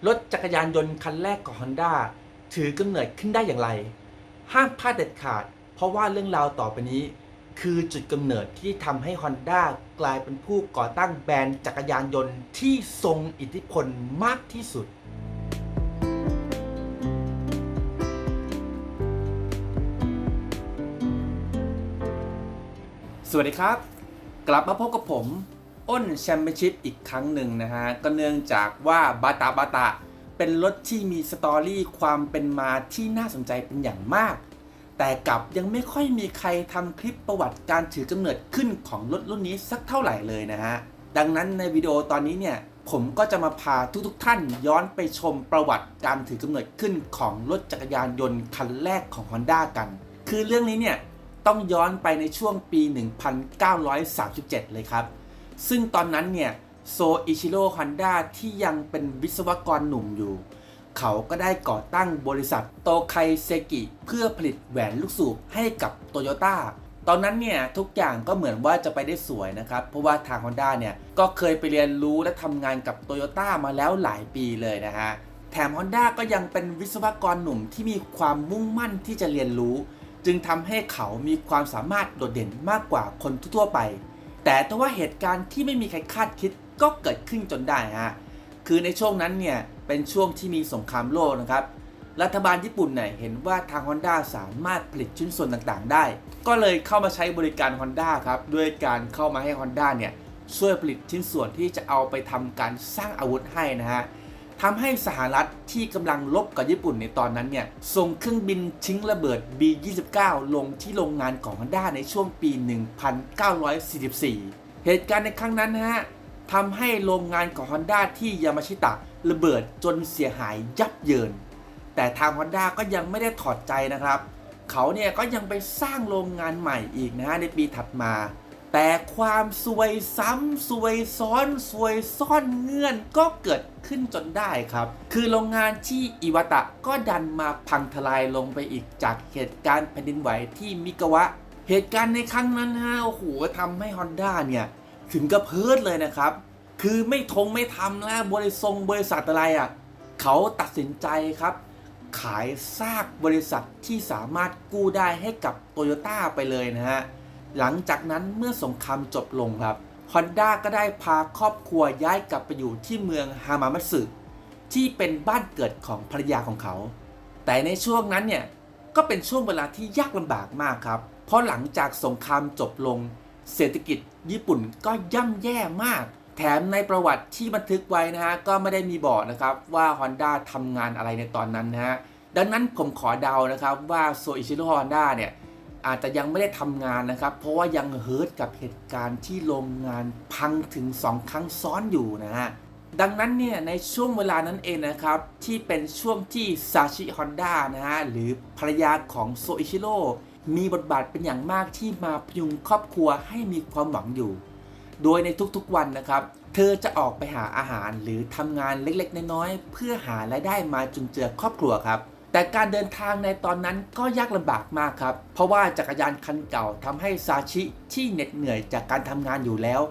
รถจักรยานยนต์คันแรกของ Honda ถือกำเนิดขึ้นได้อย่างไร ห้ามพลาดเด็ดขาด เพราะว่าเรื่องราวต่อไปนี้ คือจุดกำเนิดที่ทำให้ Honda กลายเป็นผู้ก่อตั้งแบรนด์จักรยานยนต์ที่ทรงอิทธิพลมากที่สุด สวัสดีครับ กลับมาพบกับผมอ้นแชมเปี้ยนชิพอีกครั้งหนึ่งนะฮะก็เนื่องจากว่าบาตาเป็นรถที่มีสตอรี่ความเป็นมาที่น่าสนใจเป็นอย่างมากแต่กลับยังไม่ค่อยมีใครทำคลิปประวัติการถือกำเนิดขึ้นของรถรุ่นนี้สักเท่าไหร่เลยนะฮะดังนั้นในวิดีโอตอนนี้เนี่ยผมก็จะมาพาทุกท่านย้อนไปชมประวัติการถือกำเนิดขึ้นของรถจักรยานยนต์คันแรกของ Honda กันคือเรื่องนี้เนี่ยต้องย้อนไปในช่วงปี 1937 เลยครับซึ่งตอนนั้นเนี่ยโซอิชิโร่ Honda ที่ยังเป็นวิศวกรหนุ่มอยู่เขาก็ได้ก่อตั้งบริษัทโตไคเซกิเพื่อผลิตแหวนลูกสูบให้กับโตโยต้าตอนนั้นเนี่ยทุกอย่างก็เหมือนว่าจะไปได้สวยนะครับเพราะว่าทาง Honda เนี่ยก็เคยไปเรียนรู้และทำงานกับโตโยต้ามาแล้วหลายปีเลยนะฮะแถม Honda ก็ยังเป็นวิศวกรหนุ่มที่มีความมุ่งมั่นที่จะเรียนรู้จึงทำให้เขามีความสามารถโดดเด่นมากกว่าคนทั่วไปแต่ว่าเหตุการณ์ที่ไม่มีใครคาดคิดก็เกิดขึ้นจนได้ฮะคือในช่วงนั้นเนี่ยเป็นช่วงที่มีสงครามโลกนะครับรัฐบาลญี่ปุ่นเนี่ยเห็นว่าทาง Honda สามารถผลิตชิ้นส่วนต่างๆได้ก็เลยเข้ามาใช้บริการ Honda ครับด้วยการเข้ามาให้ Honda เนี่ยช่วยผลิตชิ้นส่วนที่จะเอาไปทำการสร้างอาวุธให้นะฮะทำให้สหรัฐที่กำลังรบกับญี่ปุ่นในตอนนั้นเนี่ยส่งเครื่องบินทิ้งระเบิด B-29 ลงที่โรงงานของ Honda ในช่วงปี 1944 เหตุการณ์ในครั้งนั้นนะฮะทำให้โรงงานของ Honda ที่ยามาชิตะระเบิดจนเสียหายยับเยินแต่ทาง Honda ก็ยังไม่ได้ถอดใจนะครับเขาเนี่ยก็ยังไปสร้างโรงงานใหม่อีกนะฮะในปีถัดมาแต่ความซวยซ้ำซวยซ้อนซวยซ่อนเงื่อนก็เกิดขึ้นจนได้ครับคือโรงงานที่อิวาตะก็ดันมาพังทลายลงไปอีกจากเหตุการณ์แผ่นดินไหวที่มิกาวะเหตุการณ์ในครั้งนั้นฮะโอ้โหทำให้ Honda เนี่ยถึงกับเพิร์ดเลยนะครับคือไม่ทำแล้วบริษัทอะไรอ่ะเขาตัดสินใจครับขายซากบริษัทที่สามารถกู้ได้ให้กับโตโยต้าไปเลยนะฮะหลังจากนั้นเมื่อสงครามจบลงครับ Honda ก็ได้พาครอบครัวย้ายกลับไปอยู่ที่เมืองฮามามัตสึที่เป็นบ้านเกิดของภรรยาของเขาแต่ในช่วงนั้นเนี่ยก็เป็นช่วงเวลาที่ยากลำบากมากครับเพราะหลังจากสงครามจบลงเศรษฐกิจญี่ปุ่นก็ย่ำแย่มากแถมในประวัติที่บันทึกไว้นะฮะก็ไม่ได้มีบอกนะครับว่า Honda ทำงานอะไรในตอนนั้นนะฮะดังนั้นผมขอเดานะครับว่าโซอิชิโร่ Honda เนี่ยอาจจะยังไม่ได้ทำงานนะครับเพราะว่ายังเฮิร์ตกับเหตุการณ์ที่โรงงานพังถึง2 ครั้งซ้อนอยู่นะฮะดังนั้นเนี่ยในช่วงเวลานั้นเองนะครับที่เป็นช่วงที่ซาชิ Honda นะฮะหรือภรรยาของโซอิชิโร่มีบทบาทเป็นอย่างมากที่มาพยุงครอบครัวให้มีความหวังอยู่โดยในทุกๆวันนะครับเธอจะออกไปหาอาหารหรือทำงานเล็กๆน้อยๆเพื่อหารายได้มาจุนเจือครอบครัวครับแต่การเดินทางในตอนนั้นก็ยากลำบากมากครับเพราะว่าจักรยานคันเก่าทำให้ซาชิที่เหน็ดเหนื่อยจากการทำงานอยู่แล้ว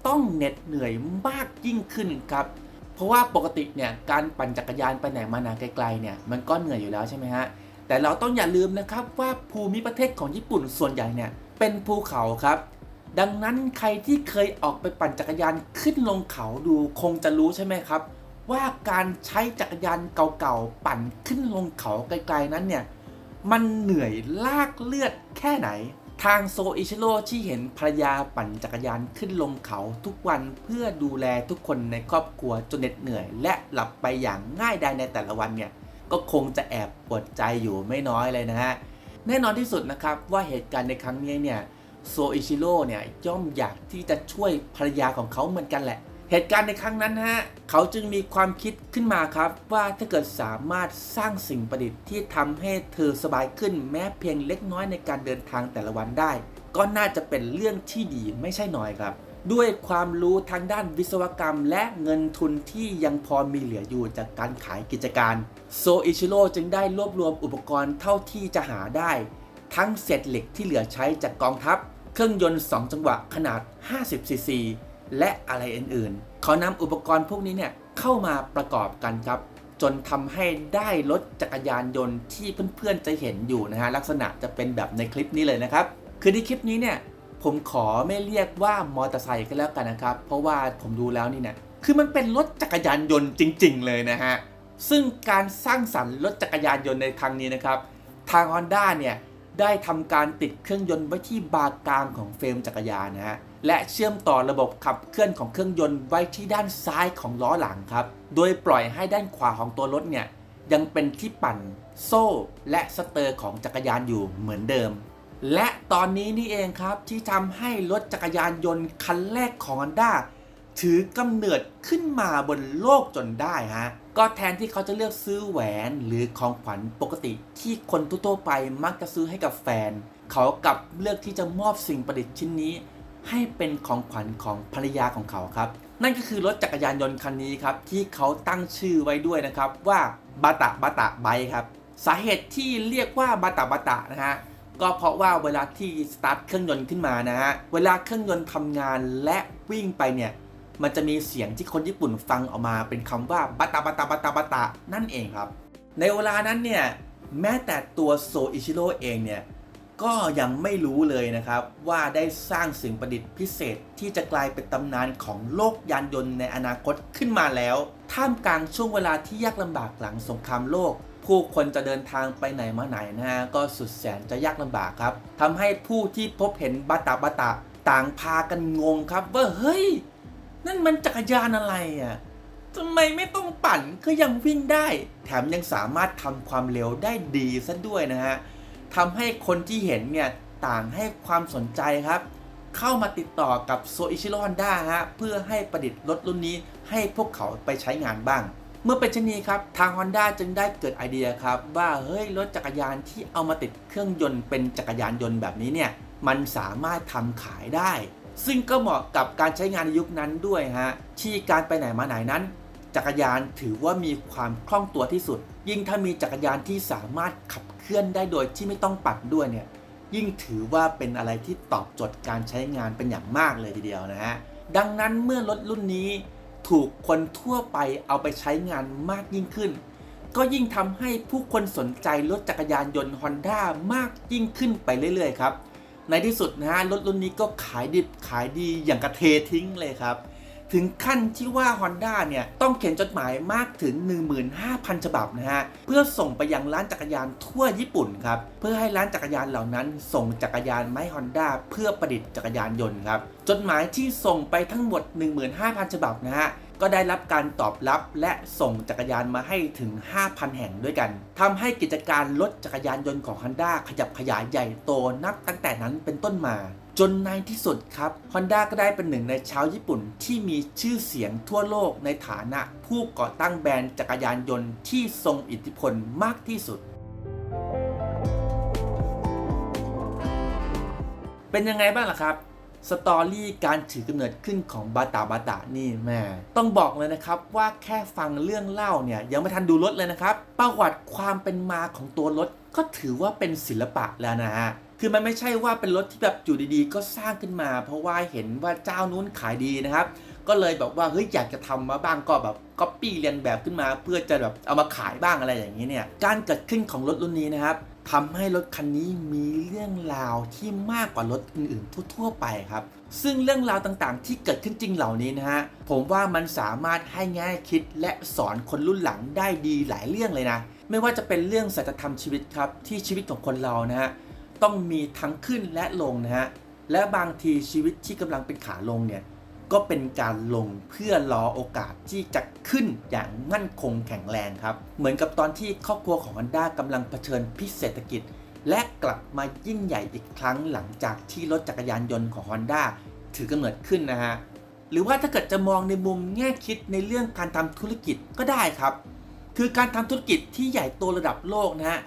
ต้องเหน็ดเหนื่อยมากยิ่งขึ้นครับเพราะว่าปกติเนี่ยการปั่นจักรยานไปไหนมาไหนไกลๆเนี่ยมันก็เหนื่อยอยู่แล้วใช่ไหมฮะแต่เราต้องอย่าลืมนะครับว่าภูมิประเทศของญี่ปุ่นส่วนใหญ่เนี่ยเป็นภูเขาครับดังนั้นใครที่เคยออกไปปั่นจักรยานขึ้นลงเขาดูคงจะรู้ใช่ไหมครับว่าการใช้จักรยานเก่าๆปั่นขึ้นลงเขาไกลๆนั้นเนี่ยมันเหนื่อยลากเลือดแค่ไหนทางโซอิชิโร่ที่เห็นภรรยาปั่นจักรยานขึ้นลงเขาทุกวันเพื่อดูแลทุกคนในครอบครัวจนเหน็ดเหนื่อยและหลับไปอย่างง่ายดายในแต่ละวันเนี่ยก็คงจะแอบปวดใจอยู่ไม่น้อยเลยนะฮะแน่นอนที่สุดนะครับว่าเหตุการณ์ในครั้งนี้เนี่ยโซอิชิโร่เนี่ยย่อมอยากที่จะช่วยภรรยาของเขาเหมือนกันแหละเหตุการณ์ในครั้งนั้นฮะเขาจึงมีความคิดขึ้นมาครับว่าถ้าเกิดสามารถสร้างสิ่งประดิษฐ์ที่ทำให้เธอสบายขึ้นแม้เพียงเล็กน้อยในการเดินทางแต่ละวันได้ก็น่าจะเป็นเรื่องที่ดีไม่ใช่น้อยครับด้วยความรู้ทางด้านวิศวกรรมและเงินทุนที่ยังพอมีเหลืออยู่จากการขายกิจการโซอิชิโร่จึงได้รวบรวมอุปกรณ์เท่าที่จะหาได้ทั้งเศษเหล็กที่เหลือใช้จากกองทัพเครื่องยนต์2 จังหวะขนาด50 ซีซีและอะไรอื่นๆเขานำอุปกรณ์พวกนี้เนี่ย เข้ามาประกอบกันครับจนทำให้ได้รถจักรยานยนต์ที่เพื่อนๆจะเห็นอยู่นะฮะลักษณะจะเป็นแบบในคลิปนี้เลยนะครับคือในคลิปนี้เนี่ยผมขอไม่เรียกว่ามอเตอร์ไซค์ก็แล้วกันนะครับเพราะว่าผมดูแล้วนี่เนี่ยคือมันเป็นรถจักรยานยนต์จริงๆเลยนะฮะซึ่งการสร้างสรรค์รถจักรยานยนต์ในครั้งนี้นะครับทาง Honda เนี่ยได้ทำการติดเครื่องยนต์ไว้ที่บาร์กลางของเฟรมจักรยานนะฮะและเชื่อมต่อระบบขับเคลื่อนของเครื่องยนต์ไว้ที่ด้านซ้ายของล้อหลังครับโดยปล่อยให้ด้านขวาของตัวรถเนี่ยยังเป็นที่ปั่นโซ่และสเตอร์ของจักรยานอยู่เหมือนเดิมและตอนนี้นี่เองครับที่ทำให้รถจักรยานยนต์คันแรกของ Honda ถือกำเนิดขึ้นมาบนโลกจนได้ฮะก็แทนที่เขาจะเลือกซื้อแหวนหรือของขวัญปกติที่คนทั่วไปมักจะซื้อให้กับแฟนเขากลับเลือกที่จะมอบสิ่งประดิษฐ์ชิ้นนี้ให้เป็นของขวัญของภรรยาของเขาครับนั่นก็คือรถจักรยานยนต์คันนี้ครับที่เขาตั้งชื่อไว้ด้วยนะครับว่าบาตะไบค์ครับสาเหตุที่เรียกว่าบาตะนะฮะก็เพราะว่าเวลาที่สตาร์ทเครื่องยนต์ขึ้นมานะฮะเวลาเครื่องยนต์ทำงานและวิ่งไปเนี่ยมันจะมีเสียงที่คนญี่ปุ่นฟังออกมาเป็นคำว่าบาตะนั่นเองครับในเวลานั้นเนี่ยแม้แต่ตัวโซอิชิโร่เองเนี่ยก็ยังไม่รู้เลยนะครับว่าได้สร้างสิ่งประดิษฐ์พิเศษที่จะกลายเป็นตำนานของโลกยานยนต์ในอนาคตขึ้นมาแล้วท่ามกลางช่วงเวลาที่ยากลำบากหลังสงครามโลกผู้คนจะเดินทางไปไหนมาไหนนะฮะก็สุดแสนจะยากลำบากครับทำให้ผู้ที่พบเห็นบาตะต่างพากันงงครับว่าเฮ้ยนั่นมันจักรยานอะไรอ่ะทำไมไม่ต้องปั่นก็ยังวิ่งได้แถมยังสามารถทำความเร็วได้ดีซะด้วยนะฮะทำให้คนที่เห็นเนี่ยต่างให้ความสนใจครับเข้ามาติดต่อกับโซอิชิโร่ Honda ฮะเพื่อให้ประดิษฐ์รถรุ่นนี้ให้พวกเขาไปใช้งานบ้างเมื่อเป็นเช่นนี้ครับทาง Honda จึงได้เกิดไอเดียครับว่าเฮ้ยรถจักรยานที่เอามาติดเครื่องยนต์เป็นจักรยานยนต์แบบนี้เนี่ยมันสามารถทำขายได้ซึ่งก็เหมาะกับการใช้งานในยุคนั้นด้วยฮะที่การไปไหนมาไหนนั้นจักรยานถือว่ามีความคล่องตัวที่สุดยิ่งถ้ามีจักรยานที่สามารถขับเคลื่อนได้โดยที่ไม่ต้องปั่นด้วยเนี่ยยิ่งถือว่าเป็นอะไรที่ตอบโจทย์การใช้งานเป็นอย่างมากเลยทีเดียวนะฮะดังนั้นเมื่อรถรุ่นนี้ถูกคนทั่วไปเอาไปใช้งานมากยิ่งขึ้นก็ยิ่งทำให้ผู้คนสนใจรถจักรยานยนต์ Honda มากยิ่งขึ้นไปเรื่อยๆครับในที่สุดนะฮะรถรุ่นนี้ก็ขายดิบขายดีอย่างกระเททิ้งเลยครับถึงขั้นที่ว่า Honda เนี่ยต้องเขียนจดหมายมากถึง 15,000 ฉบับนะฮะเพื่อส่งไปยังร้านจักรยานทั่วญี่ปุ่นครับเพื่อให้ร้านจักรยานเหล่านั้นส่งจักรยานมาให้ Honda เพื่อประดิษฐ์จักรยานยนต์ครับจดหมายที่ส่งไปทั้งหมด 15,000 ฉบับนะฮะก็ได้รับการตอบรับและส่งจักรยานมาให้ถึง 5,000 แห่งด้วยกันทำให้กิจการรถจักรยานยนต์ของ Honda ขยับขยายใหญ่โตนับตั้งแต่นั้นเป็นต้นมาจนในที่สุดครับ Honda ก็ได้เป็นหนึ่งในชาวญี่ปุ่นที่มีชื่อเสียงทั่วโลกในฐานะผู้ก่อตั้งแบรนด์จักรยานยนต์ที่ทรงอิทธิพลมากที่สุดเป็นยังไงบ้างล่ะครับสตอรี่การถือกำเนิดขึ้นของบาตะนี่แม่ต้องบอกเลยนะครับว่าแค่ฟังเรื่องเล่าเนี่ยยังไม่ทันดูรถเลยนะครับประวัติความเป็นมาของตัวรถก็ถือว่าเป็นศิลปะแล้วนะฮะคือมันไม่ใช่ว่าเป็นรถที่แบบอยู่ดีๆก็สร้างขึ้นมาเพราะว่าเห็นว่าเจ้านู้นขายดีนะครับก็เลยแบบว่าเฮ้ยอยากจะทำมาบ้างก็แบบก๊อปปี้เลียนแบบขึ้นมาเพื่อจะแบบเอามาขายบ้างอะไรอย่างนี้เนี่ยการเกิดขึ้นของรถรุ่นนี้นะครับทำให้รถคันนี้มีเรื่องราวที่มากกว่ารถอื่นๆทั่วๆไปครับซึ่งเรื่องราวต่างๆที่เกิดขึ้นจริงเหล่านี้นะฮะผมว่ามันสามารถให้แง่คิดและสอนคนรุ่นหลังได้ดีหลายเรื่องเลยนะไม่ว่าจะเป็นเรื่องสัจธรรมชีวิตครับที่ชีวิตของคนเรานะฮะต้องมีทั้งขึ้นและลงนะฮะและบางทีชีวิตที่กำลังเป็นขาลงเนี่ยก็เป็นการลงเพื่อรอโอกาสที่จะขึ้นอย่างมั่นคงแข็งแรงครับเหมือนกับตอนที่ครอบครัวของ Honda กำลังเผชิญพิษเศรษฐกิจและกลับมายิ่งใหญ่อีกครั้งหลังจากที่รถจักรยานยนต์ของ Honda ถือกำเนิดขึ้นนะฮะหรือว่าถ้าเกิดจะมองในมุมแง่คิดในเรื่องการทำธุรกิจก็ได้ครับคือการทำธุรกิจที่ใหญ่โตระดับโลกนะฮะ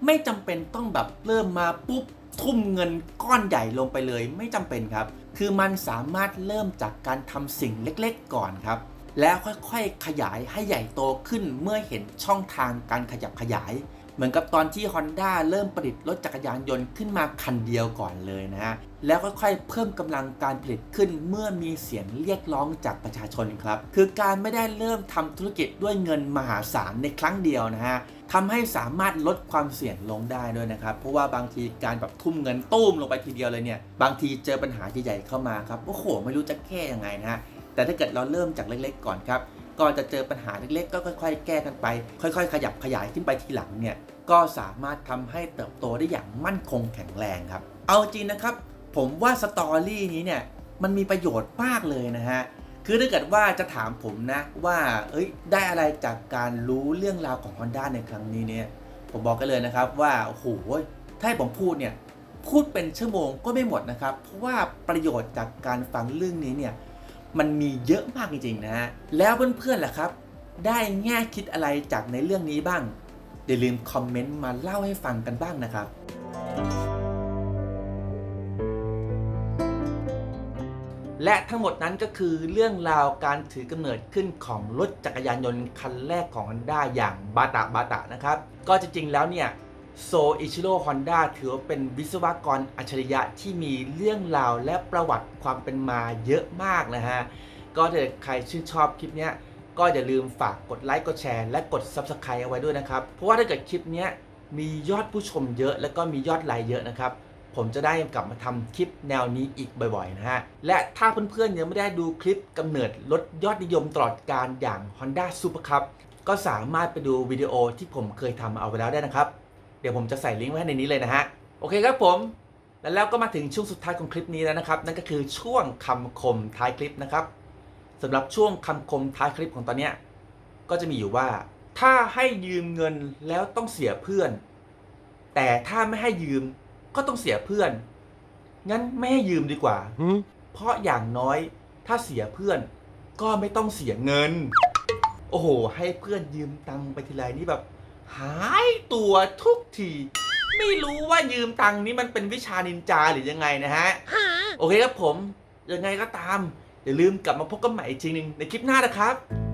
ไม่จำเป็นต้องแบบเริ่มมาปุ๊บทุ่มเงินก้อนใหญ่ลงไปเลยไม่จำเป็นครับคือมันสามารถเริ่มจากการทำสิ่งเล็กๆก่อนครับแล้วค่อยๆขยายให้ใหญ่โตขึ้นเมื่อเห็นช่องทางการขยับขยาย เหมือนกับตอนที่ Honda เริ่มผลิตรถจักรยานยนต์ขึ้นมาคันเดียวก่อนเลยนะฮะแล้วค่อยๆเพิ่มกำลังการผลิตขึ้นเมื่อมีเสียงเรียกร้องจากประชาชนครับคือการไม่ได้เริ่มทำธุรกิจด้วยเงินมหาศาลในครั้งเดียวนะฮะทำให้สามารถลดความเสี่ยงลงได้ด้วยนะครับเพราะว่าบางทีการแบบทุ่มเงินตุ้มลงไปทีเดียวเลยเนี่ยบางทีเจอปัญหาใหญ่ๆเข้ามาครับโอ้โหไม่รู้จะแก้ยังไงนะฮะแต่ถ้าเกิดเราเริ่มจากเล็กๆก่อนครับก็จะเจอปัญหาเล็กๆก็ค่อยๆแก้กันไปค่อยๆขยับขยายขึ้นไปทีหลังเนี่ยก็สามารถทำให้เติบโตได้อย่างมั่นคงแข็งแรงครับเอาจริงนะครับผมว่าสตอรี่นี้เนี่ยมันมีประโยชน์มากเลยนะฮะคือถ้าเกิดว่าจะถามผมนะว่าได้อะไรจากการรู้เรื่องราวของ Honda ในครั้งนี้เนี่ยผมบอกกันเลยนะครับว่าโอ้โหถ้าให้ผมพูดเนี่ยพูดเป็นชั่วโมงก็ไม่หมดนะครับเพราะว่าประโยชน์จากการฟังเรื่องนี้เนี่ยมันมีเยอะมากจริงๆนะฮะแล้วเพื่อนๆล่ะครับได้แง่คิดอะไรจากในเรื่องนี้บ้างอย่าลืมคอมเมนต์มาเล่าให้ฟังกันบ้างนะครับและทั้งหมดนั้นก็คือเรื่องราวการถือกำเนิดขึ้นของรถจักรยานยนต์คันแรกของ Honda อย่างบาตะนะครับก็จริงๆแล้วเนี่ยโซอิชิโร่ Honda ถือว่าเป็นวิศวกรอัจฉริยะที่มีเรื่องราวและประวัติความเป็นมาเยอะมากนะฮะก็ถ้าใครชื่นชอบคลิปนี้ก็อย่าลืมฝากกดไลค์กดแชร์และกด Subscribe เอาไว้ด้วยนะครับเพราะว่าถ้าเกิดคลิปนี้มียอดผู้ชมเยอะแล้วก็มียอดไลค์เยอะนะครับผมจะได้กลับมาทำคลิปแนวนี้อีกบ่อยๆนะฮะและถ้าเพื่อนๆยังไม่ได้ดูคลิปกำเนิดรถยอดนิยมตลอดกาลอย่าง Honda Super Cup ก็สามารถไปดูวิดีโอที่ผมเคยทำเอาไว้แล้วได้นะครับเดี๋ยวผมจะใส่ลิงก์ไว้ในนี้เลยนะฮะโอเคครับผมแล้วก็มาถึงช่วงสุดท้ายของคลิปนี้แล้วนะครับนั่นก็คือช่วงคำคมท้ายคลิปนะครับสำหรับช่วงคำคมท้ายคลิปของตอนเนี้ยก็จะมีอยู่ว่าถ้าให้ยืมเงินแล้วต้องเสียเพื่อนแต่ถ้าไม่ให้ยืมก็ต้องเสียเพื่อนงั้นไม่ให้ยืมดีกว่าเพราะอย่างน้อยถ้าเสียเพื่อนก็ไม่ต้องเสียเงินโอ้โหให้เพื่อนยืมตังค์ไปทีไรนี่แบบหายตัวทุกทีไม่รู้ว่ายืมตังค์นี้มันเป็นวิชานินจาหรือยังไงนะฮะโอเคครับผมยังไงก็ตามอย่าลืมกลับมาพบกันใหม่อีกทีนึงในคลิปหน้านะครับ